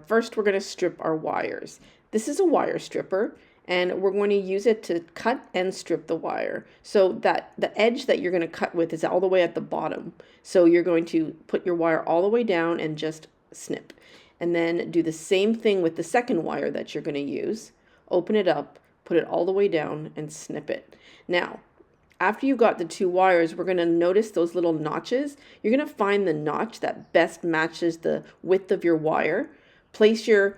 First, we're going to strip our wires. This is a wire stripper, and we're going to use it to cut and strip the wire so that the edge that you're going to cut with is all the way at the bottom. So you're going to put your wire all the way down and just snip. And then do the same thing with the second wire that you're going to use. Open it up, put it all the way down, and snip it. Now, after you've got the two wires, we're going to notice those little notches. You're going to find the notch that best matches the width of your wire. Place your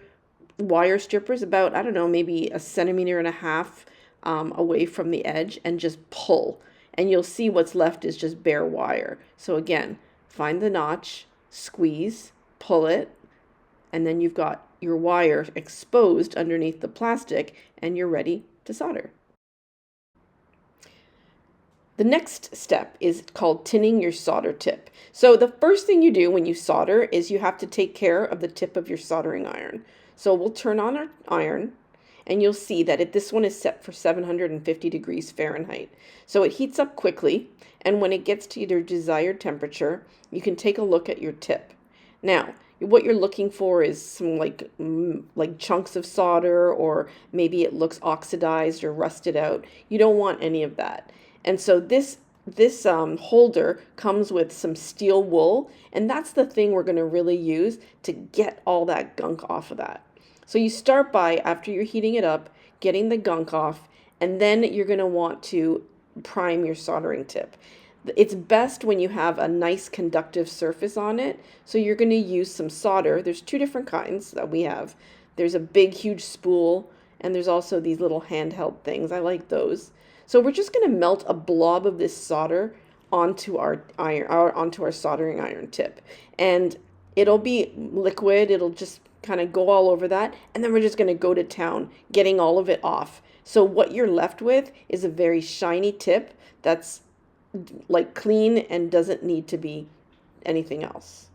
wire strippers about, I don't know, maybe 1.5 centimeters away from the edge and just pull. And you'll see what's left is just bare wire. So again, find the notch, squeeze, pull it, and then you've got your wire exposed underneath the plastic and you're ready to solder. The next step is called tinning your solder tip. So the first thing you do when you solder is you have to take care of the tip of your soldering iron. So we'll turn on our iron and you'll see that this one is set for 750 degrees Fahrenheit. So it heats up quickly, and when it gets to your desired temperature, you can take a look at your tip. Now, what you're looking for is some like chunks of solder, or maybe it looks oxidized or rusted out. You don't want any of that. And so this holder comes with some steel wool, and that's the thing we're going to really use to get all that gunk off of that. So you start by, after you're heating it up, getting the gunk off, and then you're going to want to prime your soldering tip. It's best when you have a nice conductive surface on it. So you're going to use some solder. There's two different kinds that we have. There's a big, huge spool, and there's also these little handheld things. I like those. So we're just going to melt a blob of this solder onto our soldering iron tip. And it'll be liquid. It'll just kind of go all over that. And then we're just going to go to town getting all of it off. So what you're left with is a very shiny tip that's like clean and doesn't need to be anything else.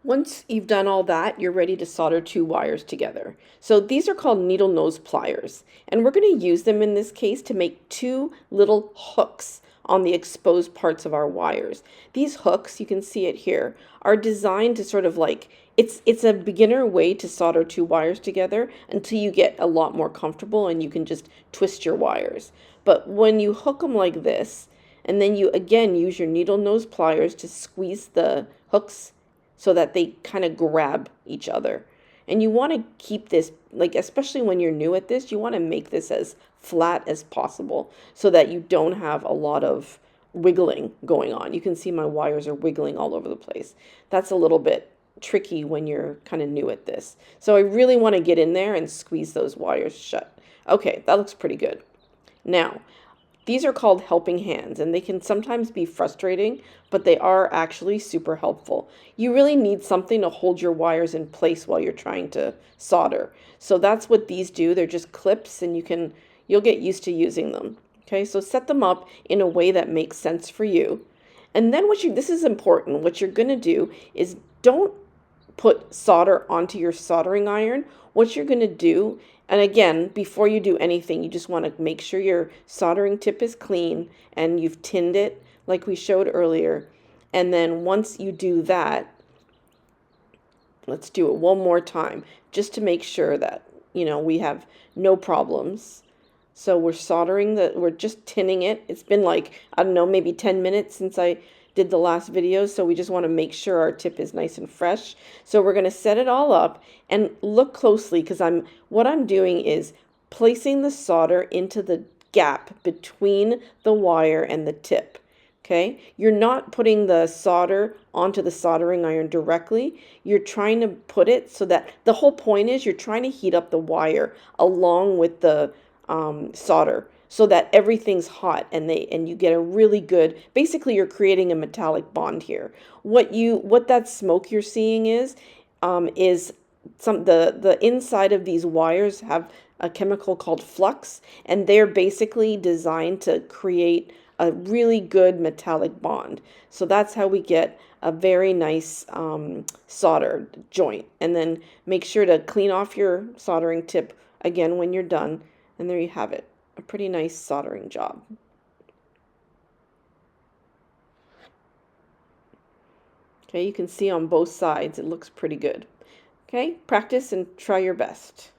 Once you've done all that, you're ready to solder two wires together. So these are called needle nose pliers, and we're going to use them in this case to make two little hooks on the exposed parts of our wires. These hooks, you can see it here, are designed to sort of like, it's a beginner way to solder two wires together until you get a lot more comfortable and you can just twist your wires. But when you hook them like this, and then you again use your needle nose pliers to squeeze the hooks so that they kind of grab each other. And you want to keep this, like, especially when you're new at this, you want to make this as flat as possible so that you don't have a lot of wiggling going on. You can see my wires are wiggling all over the place. That's a little bit tricky when you're kind of new at this. So I really want to get in there and squeeze those wires shut. Okay, that looks pretty good. Now, these are called helping hands, and they can sometimes be frustrating, but they are actually super helpful. You really need something to hold your wires in place while you're trying to solder. So that's what these do. They're just clips, and you'll get used to using them. Okay, so set them up in a way that makes sense for you. And then this is important, what you're going to do is don't put solder onto your soldering iron. What you're going to do, and again, before you do anything, you just want to make sure your soldering tip is clean and you've tinned it like we showed earlier. And then once you do that, let's do it one more time just to make sure that, we have no problems. So we're we're just tinning it. It's been like, I don't know, maybe 10 minutes since I did the last video, so we just want to make sure our tip is nice and fresh. So we're going to set it all up and look closely, because what I'm doing is placing the solder into the gap between the wire and the tip. Okay, you're not putting the solder onto the soldering iron directly. You're trying to put it so that the whole point is you're trying to heat up the wire along with the solder, so that everything's hot and you get a really good, basically you're creating a metallic bond here. What that smoke you're seeing is the inside of these wires have a chemical called flux, and they're basically designed to create a really good metallic bond. So that's how we get a very nice solder joint. And then make sure to clean off your soldering tip again when you're done, and there you have it. A pretty nice soldering job. Okay, you can see on both sides it looks pretty good. Okay, practice and try your best.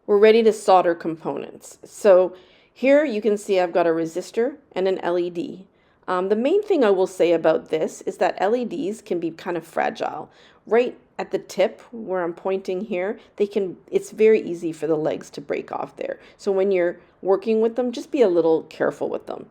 We're ready to solder components. So here you can see I've got a resistor and an LED. The main thing I will say about this is that LEDs can be kind of fragile. Right at the tip where I'm pointing here, it's very easy for the legs to break off there. So when you're working with them, just be a little careful with them.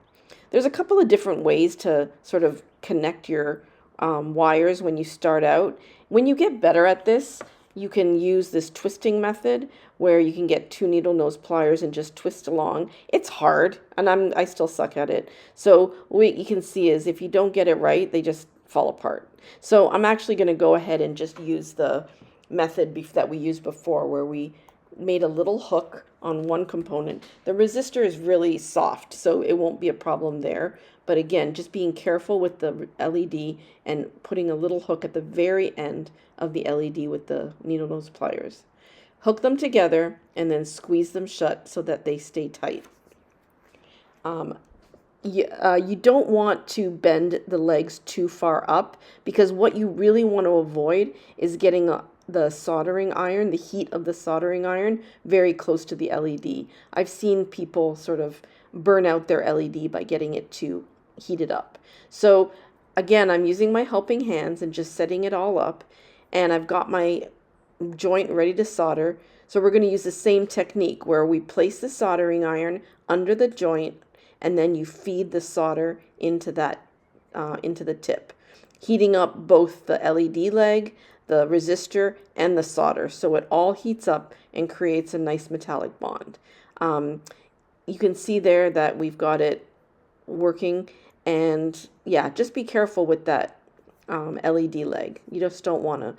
There's a couple of different ways to sort of connect your wires when you start out. When you get better at this, you can use this twisting method where you can get two needle nose pliers and just twist along. It's hard, and I still suck at it. So what you can see is if you don't get it right, they just fall apart. So I'm actually going to go ahead and just use the method that we used before, where we made a little hook on one component. The resistor is really soft, so it won't be a problem there. But again, just being careful with the LED and putting a little hook at the very end of the LED with the needle nose pliers. Hook them together and then squeeze them shut so that they stay tight. You don't want to bend the legs too far up, because what you really want to avoid is getting the soldering iron, the heat of the soldering iron, very close to the LED. I've seen people sort of burn out their LED by getting it too heated up. So again, I'm using my helping hands and just setting it all up, and I've got my joint ready to solder. So we're going to use the same technique where we place the soldering iron under the joint, and then you feed the solder into the tip, heating up both the LED leg, the resistor, and the solder, so it all heats up and creates a nice metallic bond. You can see there that we've got it working, and yeah, just be careful with that LED leg. You just don't want to,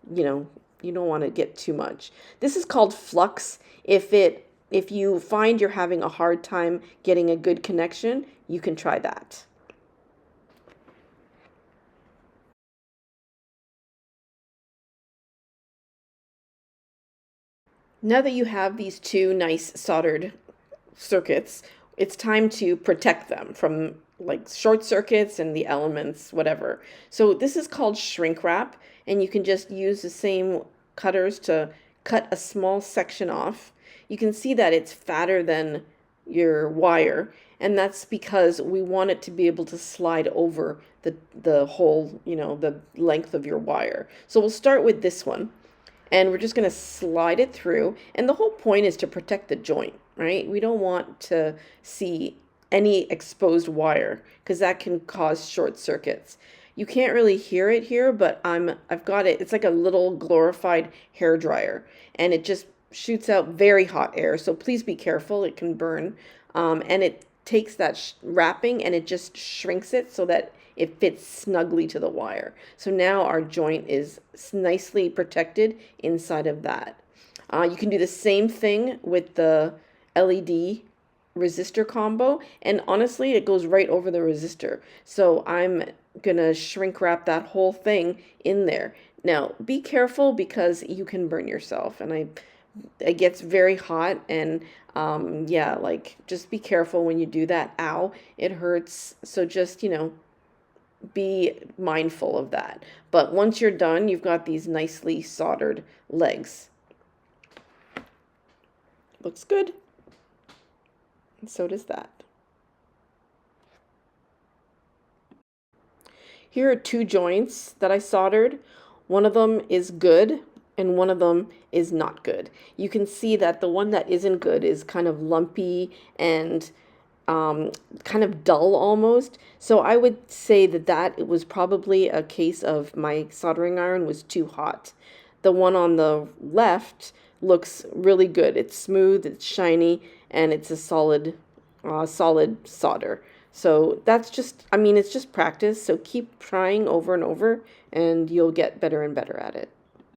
you don't want to get too much. This is called flux. If you find you're having a hard time getting a good connection, you can try that. Now that you have these two nice soldered circuits, it's time to protect them from like short circuits and the elements, whatever. So this is called shrink wrap, and you can just use the same cutters to cut a small section off. You can see that it's fatter than your wire, and that's because we want it to be able to slide over the whole, the length of your wire. So we'll start with this one, and we're just going to slide it through, and the whole point is to protect the joint, right? We don't want to see any exposed wire, because that can cause short circuits. You can't really hear it here, but I've got it. It's like a little glorified hair dryer, and it just shoots out very hot air. So please be careful; it can burn. And it takes that wrapping and it just shrinks it so that it fits snugly to the wire. So now our joint is nicely protected inside of that. You can do the same thing with the LED resistor combo, and honestly it goes right over the resistor. So I'm gonna shrink wrap that whole thing in there. Now be careful, because you can burn yourself, and it gets very hot, and yeah, like just be careful when you do that. Ow, it hurts. So just be mindful of that. But once you're done, you've got these nicely soldered legs. Looks good. And so does that. Here are two joints that I soldered. One of them is good and one of them is not good. You can see that the one that isn't good is kind of lumpy and kind of dull almost. So I would say that it was probably a case of my soldering iron was too hot. The one on the left looks really good. It's smooth, it's shiny, and it's a solid solder. So that's it's just practice. So keep trying over and over, and you'll get better and better at it.